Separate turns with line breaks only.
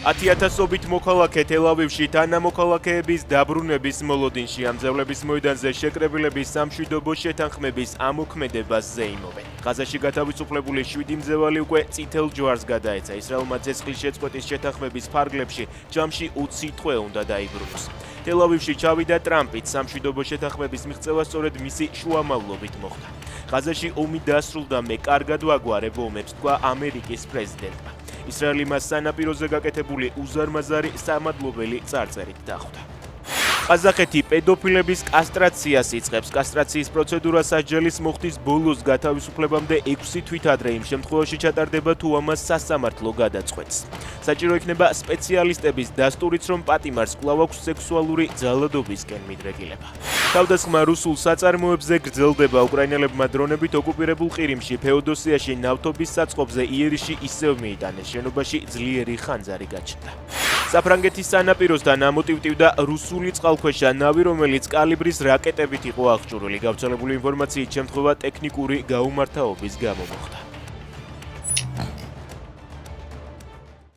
10,000-ობით მოქალაქე თელ-ავივში თანამოქალაქეების დაბრუნების მოლოდინში ამძევლების მოედანზე შეკრებილების სამშვიდობო შეთანხმების ამოქმედებას ზეიმობენ. ღაზაში გათავისუფლებული 7 მძევალი უკვე წითელ ჯვარს გადაეცა. ისრაელმა ცეცხლის შეწყვეტის შეთანხმების ფარგლებში ჯამში 20 თვე უნდა დაიბრუნოს. თელ-ავივში ჩავიდა ტრამპით სამშვიდობო შეთანხმების მიღწევა სწორედ მისი შუამავლობით მოხდა. ღაზაში ომი დასრულდა, მე კარგად ვაგვარებ ომებს, თქვა ამერიკის პრეზიდენტმა. ისრაელი მას სანაპიროზე გაკეთებული უზარმაზარი სამადლობელი წარწერით დახვდა. ყაზახეთი პედოფილების კასტრაციას იწყებს. კასტრაციის პროცედურა სასჯელის მოხდის ბოლოს გათავისუფლებამდე 6 თვით ადრე, იმ შემთხვევაში ჩატარდება თუ ამას სასამართლო გადაწყვეტს. საჭირო იქნება სპეციალისტების დასტურიც, რომ პატიმარს კვლავ აქვს სექსუალური ძალადობისკენ მიდრეკილება. თავდასხმა რუსულ საწარმოებზე გრძელდება. უკრაინელებმა დრონებით ოკუპირებულ ყირიმში, ფეოდოსიაში, ნავთობის საწყობზე, იერიში ისევ მიიტანეს. შენობაში ძლიერი ხანძარი გაჩნდა. საფრანგეთის სანაპიროსთან ამოტივტივდა რუსული წყალქვეშა ნავი, რომელიც კალიბრის რაკეტებით იყო აღჭურვილი. გავრცელებული ინფორმაციით, შემთხვევა ტექნიკური გაუმართავობის გამო მოხდა.